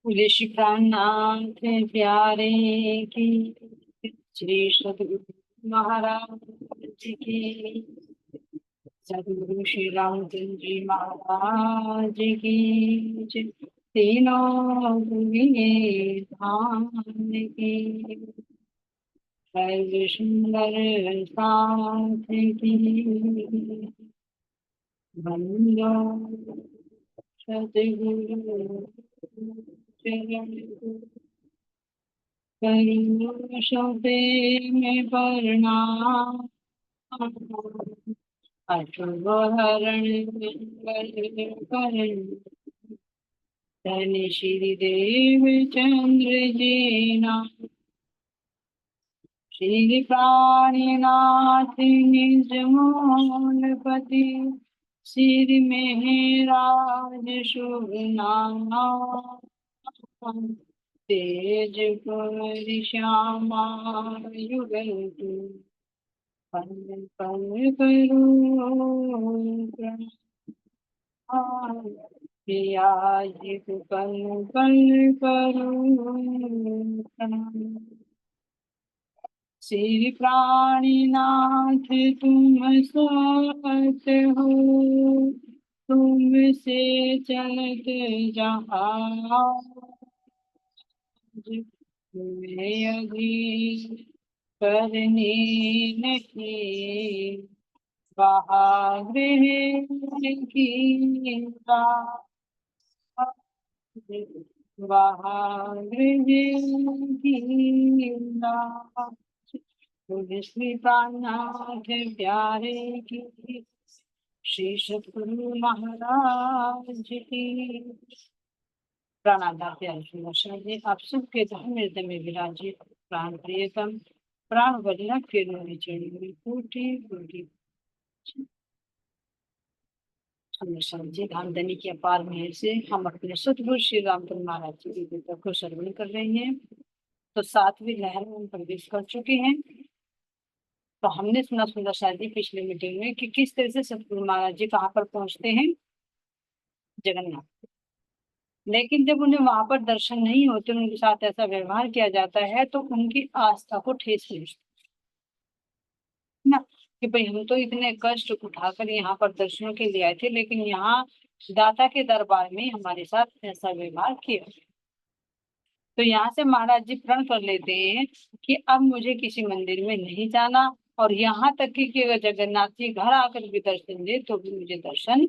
ऋषि प्राणनाथ प्यारे की, श्री सतगुरु महाराज की, सतगुरु श्री रामचंद्र जी महाराज की जय। तीनों भुविये धाम की, सर्व सुंदर साथ की, बंदो सतगुरु चरण करुणा शोभे में प्रणाम, अशुभ हरण मंगल करण, धन श्री देव चंद्र जीना, श्री प्राणीनाथ निज मूलपति, सिर में राज शुभ नाम, तेज पर श्यामा युगल पल पल करो प्रणाम, प्रिया जी पल पल करो प्रणाम। श्री प्राणीनाथ तुम सत हो, तुमसे चलत जहाज, तुम्हें अभी करने नहीं, वहागृह की वहागृह की, श्री प्राणनाथ प्यारे की, श्री सतगुरु महाराज की। प्राणाधा प्यारे आप सबके धर्म हृदय में विराजित प्राण प्रियतम प्राण वल्लभ के चढ़ी कोटि कोटि जी धामधनी की अपार मेहर से हम अपने सतगुरु श्री रामचंद्र महाराज जी की गीता को श्रवण कर रहे हैं। तो 7वीं लहर में हम प्रवेश कर चुके हैं। तो हमने सुना सुंदर शादी पिछले मीटिंग में कि किस तरह से सतगुरु महाराज जी कहाँ पर पहुंचते हैं, जगन्नाथ। लेकिन जब उन्हें वहां पर दर्शन नहीं होते, उनके साथ ऐसा व्यवहार किया जाता है तो उनकी आस्था को ठेस पहुंचती है ना, कि भाई हम तो इतने कष्ट उठाकर यहाँ पर दर्शनों के लिए आए थे, लेकिन यहाँ दाता के दरबार में हमारे साथ ऐसा व्यवहार किया। तो यहाँ से महाराज जी प्रण कर लेते हैं कि अब मुझे किसी मंदिर में नहीं जाना, और यहाँ तक कि अगर जगन्नाथ जी घर आकर भी दर्शन दे तो भी मुझे दर्शन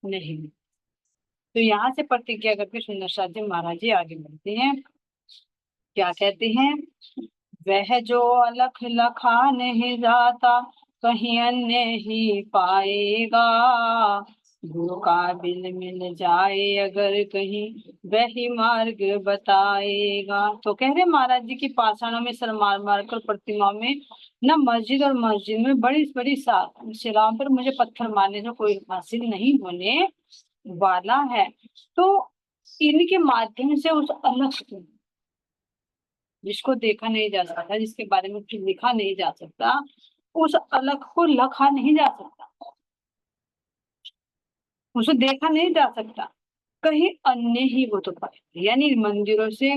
नहीं। तो यहाँ से प्रतिज्ञा करके सुंदर साथ जी महाराज जी आगे बढ़ते हैं। क्या कहते हैं, वह जो अलख लखा नहीं जाता, कहीं अन्य ही पाएगा, गुरु का बिल मिल जाए अगर कहीं, वही मार्ग बताएगा। तो कह रहे महाराज जी की पाषाणों में सर मार मार कर प्रतिमाओं में न मस्जिद और मस्जिद में बड़ी बड़ी शिलाओं पर मुझे पत्थर मारने से कोई हासिल नहीं होने वाला है। तो इनके माध्यम से उस अलख को, जिसको देखा नहीं जा सकता, जिसके बारे में कुछ लिखा नहीं जा सकता, उस अलख को लखा नहीं जा सकता, उसे देखा नहीं जा सकता, कहीं अन्य ही वो तो पाए, यानी मंदिरों से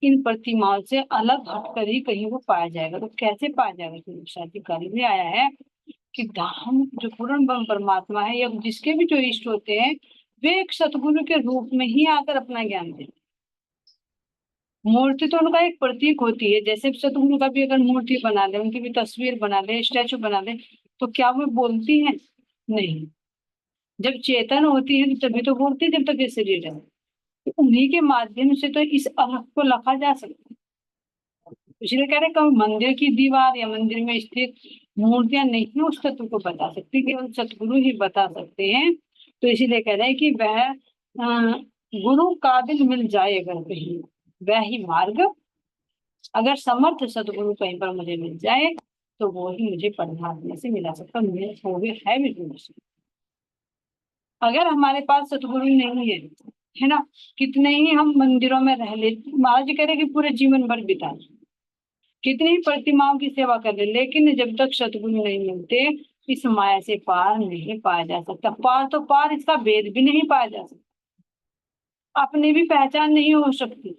इन प्रतिमाओं से अलग हटकर ही कहीं वो पाया जाएगा। तो कैसे पाया जाएगा, तो शादी काल में आया है कि धाम जो पूर्ण ब्रह्म परमात्मा है या जिसके भी जो इष्ट होते हैं, वे एक सतगुरु के रूप में ही आकर अपना ज्ञान देते। मूर्ति तो उनका एक प्रतीक होती है, जैसे सतगुरु का भी अगर मूर्ति बना ले, उनकी भी तस्वीर बना ले, स्टैचू बना ले, तो क्या वो बोलती है? नहीं। जब चेतन होती है तभी तो बोलती है, जब तक ये शरीर है। तो उन्हीं के माध्यम से तो इस अलग को लखा जा सकता है। इसलिए कह रहे कभी मंदिर की दीवार या मंदिर में स्थित मूर्तियां नहीं उस तत्व को बता सकती, केवल सतगुरु ही बता सकते हैं। तो इसीलिए कह रहे हैं कि वह गुरु काबिल मिल जाए अगर कहीं, वह ही मार्ग, अगर समर्थ सतगुरु कहीं पर मुझे मिल जाए तो वो ही मुझे परमात्मा से मिला सकता वो भी है भी। अगर हमारे पास सतगुरु नहीं है ना, कितने ही हम मंदिरों में रह ले, महाराज जी कह रहे कि पूरे जीवन भर बिता कितनी ही प्रतिमाओं की सेवा कर ले, लेकिन जब तक सतगुरु नहीं मिलते इस माया से पार नहीं पाया जा सकता। पार तो पार, इसका भेद भी नहीं पाया जा सकता। अपनी भी पहचान नहीं हो सकती।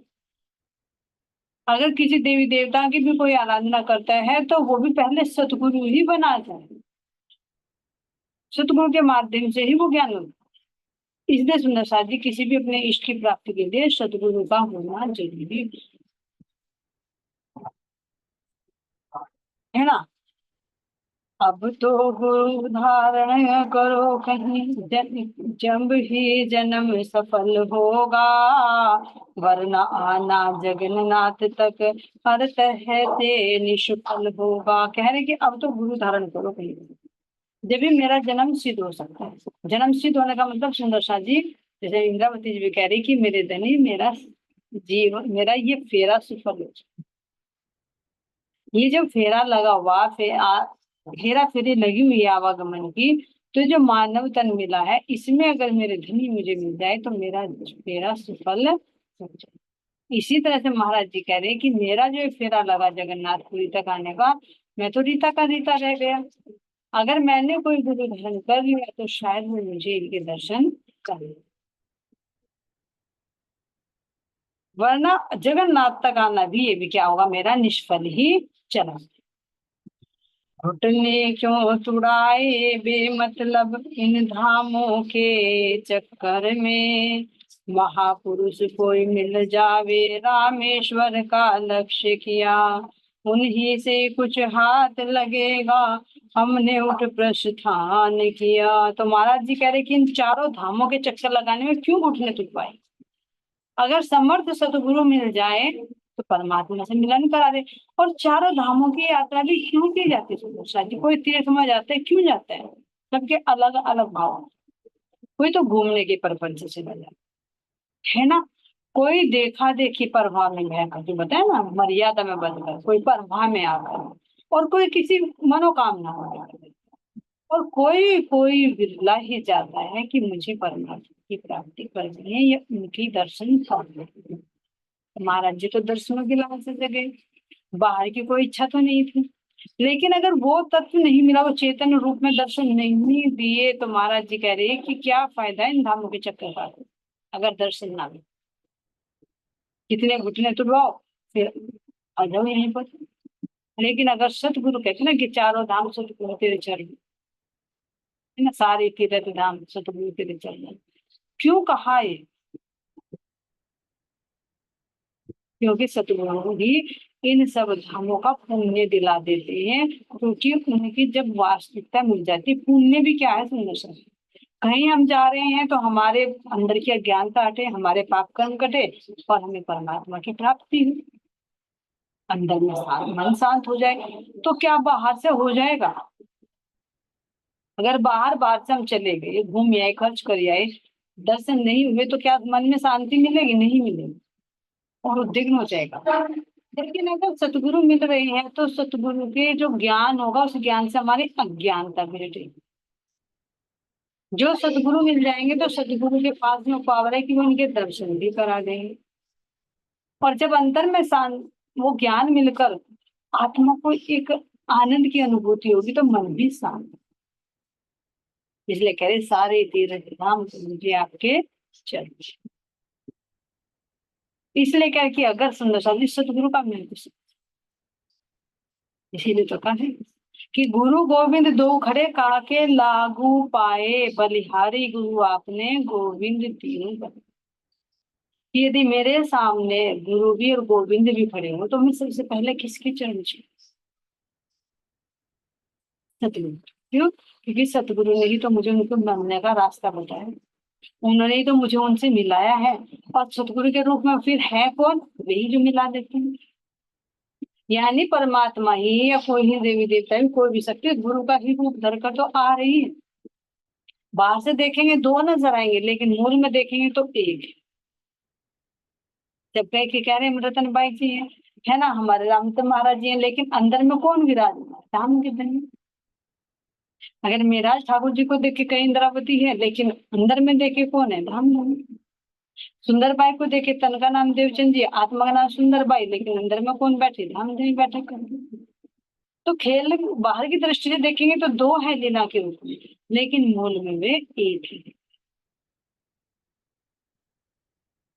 अगर किसी देवी देवता की भी कोई आराधना करता है तो वो भी पहले सतगुरु ही बनाता है, सतगुरु के माध्यम से ही वो ज्ञान होता है। इसलिए सुंदर साथ जी, किसी भी अपने इष्ट की प्राप्ति के लिए सतगुरु का होना जरूरी है ना। अब तो गुरु धारण करो कहीं, जब ही जन्म सफल होगा, वरना आना जगन्नाथ तक हर तरह से निष्फल होगा। कह रहे कि अब तो गुरु धारण करो कहीं, जब भी मेरा जन्म सिद्ध हो सकता है। जन्म सिद्ध होने का मतलब सुंदर सा जी, जैसे इंद्रावती जी भी कह रही कि मेरे धनी मेरा जीवन, मेरा ये फेरा सफल हो। ये जो फेरा लगा हुआ हेरा फेरी लगी हुई है आवागमन की, तो जो मानव तन मिला है इसमें अगर मेरे धनी मुझे मिल जाए तो मेरा फेरा सफल हो जाए। इसी तरह से महाराज जी कह रहे हैं कि मेरा जो फेरा लगा जगन्नाथपुरी तक आने का, मैं तो रीता का रीता रह गया। अगर मैंने कोई गुरु धारण कर लिया तो शायद वो मुझे इनके दर्शन कर ले, वरना जगन्नाथ तक आना भी, ये भी क्या होगा, मेरा निष्फल ही चला। घुटने क्यों तुड़ाए बेमतलब इन धामों के चक्कर में, महापुरुष कोई मिल जावे रामेश्वर का लक्ष्य किया, उन्हीं से कुछ हाथ लगेगा हमने उठ प्रस्थान किया। तो महाराज जी कह रहे कि इन चारों धामों के चक्कर लगाने में क्यों घुटने तुड़वाए। अगर समर्थ सदगुरु मिल जाए तो परमात्मा से मिलन करा दे। और चारों धामों की यात्रा भी क्यों की जाती है सुंदर सा जी, कोई तीर्थ में जाता है क्यों जाता है, सबके अलग अलग भाव। कोई तो घूमने के पर्पज से चला जाता है ना, कोई देखा देखी प्रभाव में बहकर, जो बताए ना मर्यादा में बंधकर, कोई प्रभाव में आकर, और कोई किसी मनोकामना को लेकर, और कोई कोई बिरला ही जाता है कि मुझे परमात्मा की प्राप्ति करनी है या उनकी दर्शन करने हैं। महाराज जी तो दर्शनों की लालच से गए, बाहर की कोई इच्छा तो नहीं थी। लेकिन अगर वो तत्व नहीं मिला, वो चेतन रूप में दर्शन नहीं दिए, तो महाराज जी कह रहे हैं कि क्या फायदा है इन धामों के चक्कर का, अगर दर्शन ना मिले। कितने घुटने तुड़वाओ फिर आ जाओ यहीं पर। लेकिन अगर सतगुरु कहते ना कि चारों धाम सतगुरु तेरे चरण, है ना, सारे तीर्थ धाम सतगुरु तेरे चरण, क्यों कहा है, क्योंकि सतगुरु ही इन सब धामों का पुण्य दिला देते हैं। क्योंकि उनकी जब वास्तविकता मिल जाती है, पुण्य भी क्या है सुंदर सा, कहीं हम जा रहे हैं तो हमारे अंदर की अज्ञानता हटे, हमारे पाप कर्म कटे, और हमें परमात्मा की प्राप्ति हो, अंदर में मन शांत हो जाए। तो क्या बाहर से हो जाएगा। अगर बाहर बाहर से हम चले गए, घूम आए, खर्च कर आए, दर्शन नहीं हुए, तो क्या मन में शांति मिलेगी, नहीं मिलेगी, और उद्विग्न हो जाएगा। लेकिन अगर सतगुरु मिल रहे हैं तो सतगुरु के जो ज्ञान होगा उस ज्ञान से हमारी अज्ञानता मिटेगी। जो सतगुरु मिल जाएंगे तो सतगुरु के पास में पावर है कि वो इनके दर्शन भी करा देंगे। और जब अंतर में शांत वो ज्ञान मिलकर आत्मा को एक आनंद की अनुभूति होगी तो मन भी शांत। इसलिए कह रहे सारे तीर्थ धाम मुझे आपके चरण। इसलिए क्या कि अगर सुंदर सा सतगुरु का मिल, इसीलिए तो कहा है कि गुरु गोविंद दो खड़े काके लागू पाए, बलिहारी गुरु आपने गोविंद तीनों बने। यदि मेरे सामने गुरु भी और गोविंद भी खड़े हो तो मैं सबसे पहले किसके चरण छू, सतगुरु। क्यों, क्योंकि सतगुरु ने ही तो मुझे उनको मिलने का रास्ता बताया, उन्होंने ही तो मुझे उनसे मिलाया है। और सतगुरु के रूप में फिर है कौन, वही जो मिला देते हैं। यानी परमात्मा ही या कोई ही देवी देवता ही, कोई भी शक्ति गुरु का ही रूप धरकर तो आ रही है। बाहर से देखेंगे दो नजर आएंगे, लेकिन मूल में देखेंगे तो एक है। जब कह के कह रहे हैं रतन बाई जी है ना, हमारे रामचंद्र महाराज जी हैं, लेकिन अंदर में कौन विराज, राम के धन। अगर मेराज ठाकुर जी को देखे कहीं इंद्रावती है, लेकिन अंदर में देखे कौन है, धाम धन। सुंदर बाई को देखे तन का नाम देवचंद जी, आत्मा का नाम सुंदर बाई, लेकिन अंदर में कौन बैठे, धाम धन बैठे कर। तो खेल बाहर की दृष्टि से देखेंगे तो दो है लीला के रूप में, लेकिन मूल में वे एक ही।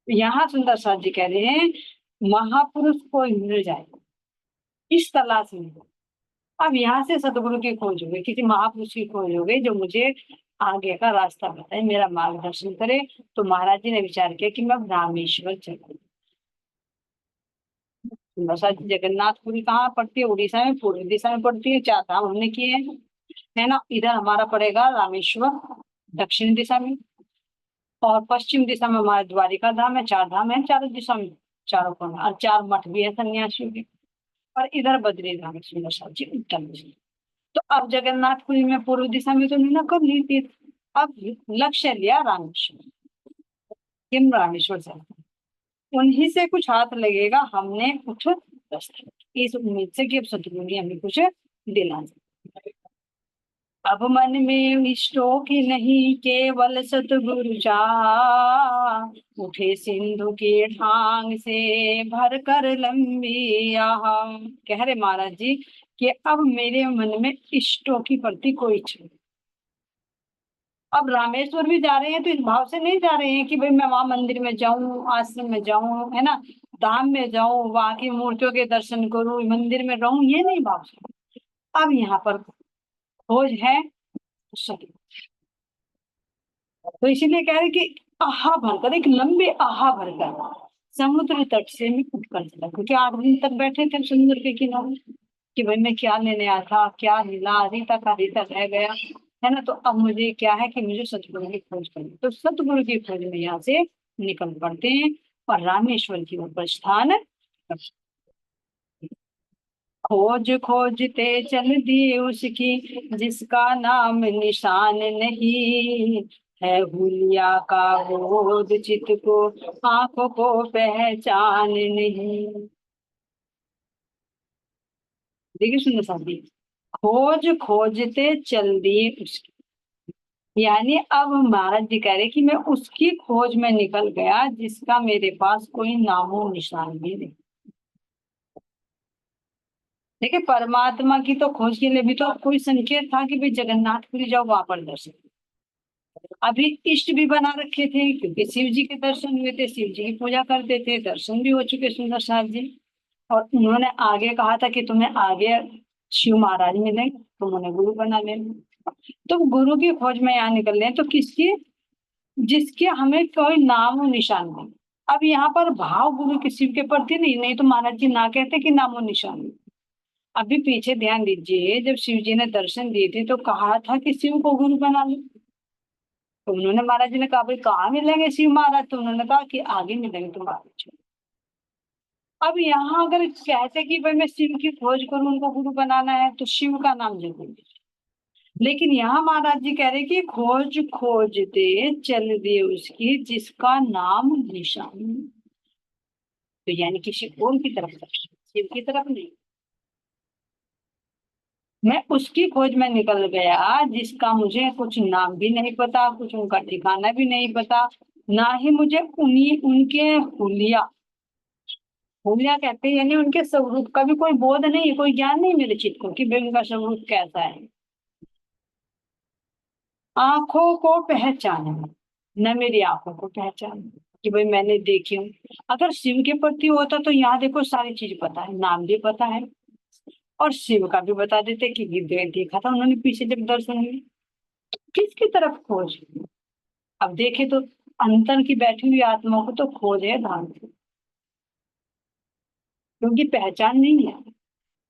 यहाँ सुंदर साथ जी कह रहे हैं महापुरुष कोई मिल जाए इस तलाश में। अब यहाँ से सतगुरु की खोज हो गई, किसी महापुरुष की खोज हो गई जो मुझे आगे का रास्ता बताए, मेरा मार्गदर्शन करे। तो महाराज जी ने विचार किया कि मैं अब रामेश्वर चलूं। बसा जगन्नाथपुरी कहाँ पड़ती है? उड़ीसा में पूर्वी दिशा में पड़ती है। 4 धाम हमने किए हैं, है ना। इधर हमारा पड़ेगा रामेश्वर दक्षिण दिशा में, और पश्चिम दिशा में हमारा द्वारिका धाम है। 4 धाम है चारों दिशा में, चारों कोने, और 4 मठ भी है सन्यासियों के। और इधर बद्री धाम है सुंदर साथ जी उत्तर दिशा। तो अब जगन्नाथपुरी में पूर्व दिशा में तो मैंने कर ली थी। अब लक्ष्य लिया रामेश्वर, किम रामेश्वर से उन्हीं से कुछ हाथ लगेगा, हमने कुछ रास्ता, इस उम्मीद से कि अब सतगुरु ने हमें कुछ दिला। अब मन में इष्टों की नहीं केवल सतगुरु चाह, उठे सिंधु के ढांग से भर कर लंबी आह। कह रहे महाराज जी कि अब मेरे मन में इष्टों की प्रति कोई इच्छा नहीं। अब रामेश्वर भी जा रहे हैं तो इस भाव से नहीं जा रहे हैं कि भाई मैं वहां मंदिर में जाऊं, आश्रम में जाऊं, है ना, धाम में जाऊं, वहां की मूर्तियों के दर्शन करूं, मंदिर में रहूं, ये नहीं भाव से। अब यहाँ पर खोज है सतगुरु। तो इसीलिए कह रहे कि आहा भरकर, एक लंबे आहा भरकर समुद्र तट से मैं उठ कर चला, क्योंकि 8 दिन तक बैठे थे समुद्र के किनारे कि भाई मैं क्या लेने आया था, क्या मिला, रीता का रीता रह गया, है ना। तो अब मुझे क्या है कि मुझे सतगुरु की खोज करनी, तो सतगुरु की खोज में यहाँ से निकल पड़ते हैं और रामेश्वर की ओर प्रस्थान करते हैं। खोज खोजते चल दिए उसकी जिसका नाम निशान नहीं, है हुलिया का बोध चित को आंखों को पहचान नहीं। देखिए सुनो साथी, खोज खोजते चल दिए उसकी, यानी अब महाराज जी कह रहे कि मैं उसकी खोज में निकल गया जिसका मेरे पास कोई नामो निशान भी नहीं। देखिए परमात्मा की तो खोज के लिए भी तो कोई संकेत था कि भाई जगन्नाथपुरी जाओ, वहां पर दर्शन। अभी इष्ट भी बना रखे थे क्योंकि शिव जी के दर्शन हुए थे, शिव जी की पूजा करते थे, दर्शन भी हो चुके सुंदर साथ जी। और उन्होंने आगे कहा था कि तुम्हें आगे शिव महाराज मिलेंगे, तुम उन्हें गुरु बना लेना। तो गुरु की खोज में यहाँ निकल रहे हैं, तो किसकी? जिसके हमें कोई नाम और निशान नहीं। अब यहाँ पर भाव गुरु के शिव के प्रति नहीं, नहीं तो महाराज जी ना कहते कि नामो निशान नहीं। अभी पीछे ध्यान दीजिए, जब शिव जी ने दर्शन दिए थे तो कहा था कि शिव को गुरु बना लो। तो उन्होंने, महाराज जी ने कहा भाई कहाँ मिलेंगे शिव महाराज? तो उन्होंने कहा कि आगे मिलेंगे तुम्हारे। अब यहाँ अगर कहते कि भाई मैं शिव की खोज करूं, उनको गुरु बनाना है, तो शिव का नाम जरूरी है। लेकिन यहाँ महाराज जी कह रहे कि खोज खोजते चल दिए उसकी जिसका नाम निशान। तो यानी किसी और की तरफ, शिव की तरफ नहीं, मैं उसकी खोज में निकल गया जिसका मुझे कुछ नाम भी नहीं पता, कुछ उनका ठिकाना भी नहीं पता, ना ही मुझे उन्हीं उनके हुलिया, हुलिया कहते हैं यानी उनके स्वरूप का भी कोई बोध नहीं, कोई ज्ञान नहीं मेरे चित्त को कि भाई उनका स्वरूप कैसा है। आंखों को पहचाने, न मेरी आंखों को पहचाने कि भाई मैंने देखी हूँ। अगर शिव के प्रति होता तो यहाँ देखो सारी चीज पता है, नाम भी पता है, और शिव का भी बता देते कि देखा था उन्होंने पीछे जब दर्शन हुए। किसकी तरफ खोज? अब देखे तो अंतर की बैठी हुई आत्मा को तो खोज है धाम की, क्योंकि पहचान नहीं है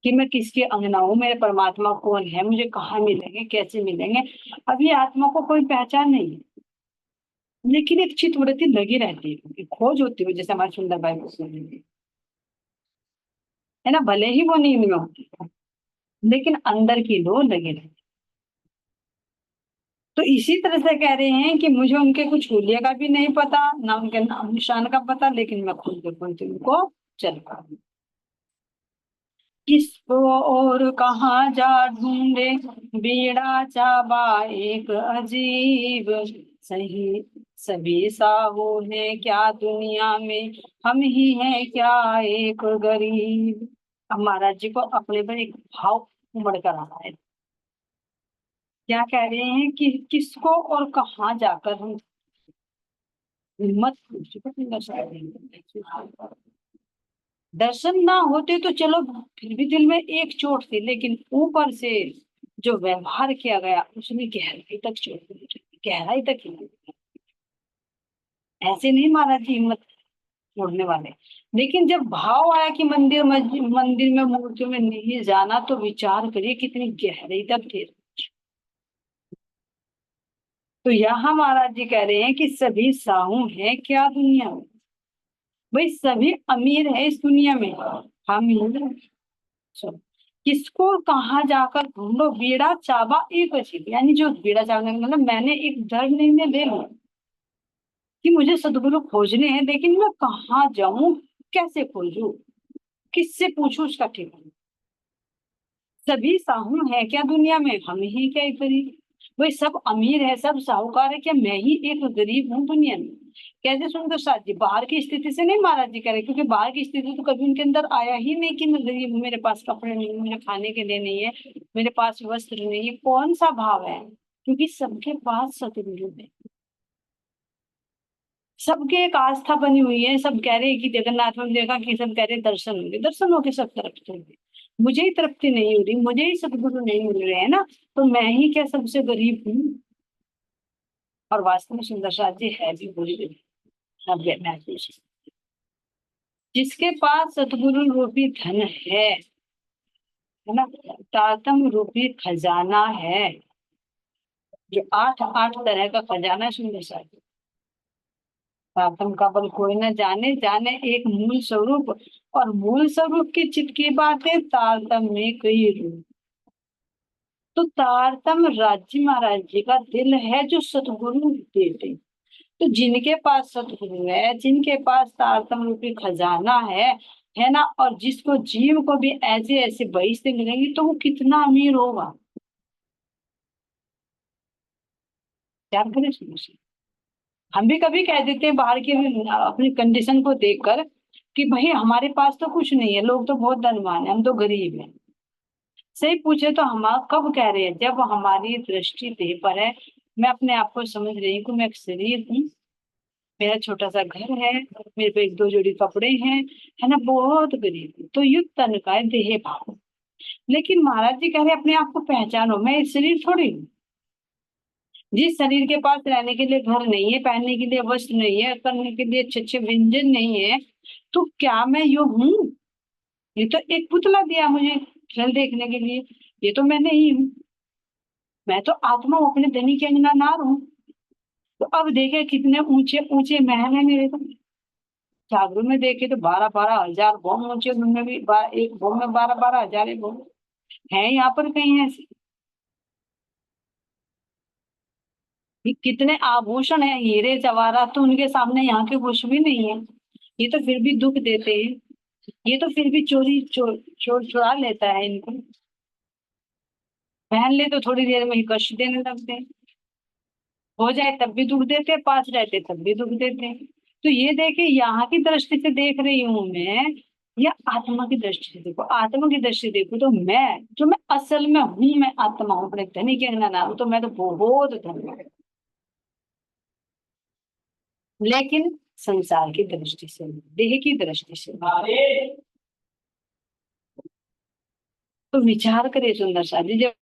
कि मैं किसके अंगना हूं, मेरे परमात्मा कौन है, मुझे कहाँ मिलेंगे, कैसे मिलेंगे। अब ये आत्मा को कोई पहचान नहीं है, लेकिन एक चित्तवृत्ति लगी रहती है, कि खोज होती है, जैसे हमारे सुंदर भाई को है ना, भले ही वो नींद में होती है लेकिन अंदर की लो लगी रहती। तो इसी तरह से कह रहे हैं कि मुझे उनके कुछ हुलिया का भी नहीं पता, ना उनके नाम निशान का पता, लेकिन मैं खुद के खुद उनको चल पा, किसको और कहाँ जा ढूंढे, बीड़ा चाबा एक अजीब, सही सभी साहू है क्या दुनिया में, हम ही हैं क्या एक गरीब। अब महाराज जी को अपने पर एक भाव उमड़ कर आता है। क्या कह रहे हैं कि किसको और कहाँ जाकर हम, मत पूछो सुंदर सा। दर्शन ना होते तो चलो फिर भी दिल में एक चोट थी, लेकिन ऊपर से जो व्यवहार किया गया उसने गहराई तक चोट पहुंचाई, गहराई तक ही। ऐसे नहीं महाराज जी हिम्मत छोड़ने वाले। लेकिन जब भाव आया कि मंदिर में मूर्तियों में नहीं जाना, तो विचार करिए कितनी गहराई तक थे। तो यहाँ महाराज जी कह रहे हैं कि सभी साहू हैं क्या दुनिया में, भाई सभी अमीर है इस दुनिया में, हम ही हैं। सब किसको कहाँ जाकर ढूंढो, बीड़ा चाबा एक अजीब, यानी जो बीड़ा चाबा मतलब मैंने एक धर्म निर्णय ले लिया कि मुझे सदगुरु खोजने हैं, लेकिन मैं कहाँ जाऊं, कैसे खोजूं, किससे पूछूं उसका ठिकाना। सभी साहू है क्या दुनिया में, हम ही क्या एक गरीब, भाई सब अमीर है सब साहूकार है क्या, मैं ही एक गरीब हूँ दुनिया में। कैसे सुनकर साथ जी, बाहर की स्थिति से नहीं महाराज जी कह रहे, क्योंकि बाहर की स्थिति तो कभी उनके अंदर आया ही नहीं कि मैं गरीब हूँ, मेरे पास कपड़े नहीं है, मुझे खाने के लिए नहीं है, मेरे पास वस्त्र नहीं है, कौन सा भाव है, क्योंकि सबके पास सतगुरु है। सबके एक आस्था बनी हुई है, सब कह रहे हैं कि जगन्नाथ में देखा कि सब कह रहे हैं दर्शन होंगे, दर्शन होके सब तृप्त होंगे, मुझे ही तृप्ति नहीं हो रही, मुझे ही सदगुरु नहीं मिल रहे हैं ना, तो मैं ही क्या सबसे गरीब हूँ। और वास्तव में सुंदर साथ जी है भी बुरी महसूस। जिसके पास सदगुरु रूपी धन है ना, तातम रूपी खजाना है, जो आठ आठ तरह का खजाना है सुंदर साथ जी। तातम का बल कोई न जाने, जाने एक मूल स्वरूप, और मूल स्वरूप की चिटकी बातें तारतम में कई रूप। तो तारतम राज्य महाराज जी का दिल है जो सतगुरु देते। तो जिनके पास सतगुरु है, जिनके पास तारतम रूपी खजाना है ना, और जिसको जीव को भी ऐसे ऐसे बहिश्ते मिलेंगी, तो वो कितना अमीर होगा। ध्यान करें सुनिए। हम भी कभी कह देते हैं बाहर की अपनी कंडीशन को देखकर कि भाई हमारे पास तो कुछ नहीं है, लोग तो बहुत धनवान है, हम तो गरीब हैं। सही पूछे तो हम कब कह रहे हैं, जब हमारी दृष्टि देह पर है। मैं अपने आप को समझ रही हूँ कि मैं एक शरीर हूँ, मेरा छोटा सा घर है, मेरे पे एक दो जोड़ी कपड़े हैं, है ना, बहुत गरीब हूँ, तो युक्त तन का है देह भाव। लेकिन महाराज जी कह रहे हैं अपने आप को पहचानो, मैं इस शरीर थोड़ी हूँ। जिस शरीर के पास रहने के लिए घर नहीं है, पहनने के लिए वस्त्र नहीं है, करने के लिए अच्छे अच्छे व्यंजन नहीं है, तो क्या मैं यो हूँ? ये तो एक पुतला दिया मुझे खेल देखने के लिए, ये तो मैं नहीं हूँ। मैं तो आत्मा हूँ, अपने धनी के अंगना नार हूँ। तो अब देखे कितने ऊंचे ऊंचे महल है मेरे को, जागरूक में देखे तो 12-12 हजार बम ऊंचे, उनमें भी एक बम में 12-12 हजार बम है, यहाँ पर कहीं ऐसे कि कितने आभूषण है, हीरे जवाहरात, तो उनके सामने यहाँ के कुछ भी नहीं है। ये तो फिर भी दुख देते हैं, ये तो फिर भी चोर चुरा लेता है इनको, पहन ले तो थोड़ी देर में ही कष्ट देने लगते हैं, हो जाए तब भी दुख देते हैं, पास रहते तब भी दुख देते हैं। तो ये देखे, यहाँ की दृष्टि से देख रही हूं मैं, या आत्मा की दृष्टि से देखो, आत्मा की दृष्टि से देखो तो मैं, जो मैं असल में हूँ, मैं आत्मा हूँ, अपने धनी के अंगना ना हूं, तो मैं तो बहुत धनी हूँ। लेकिन संसार की दृष्टि से, देह की दृष्टि से, तो विचार करे सुंदर सा जी, जब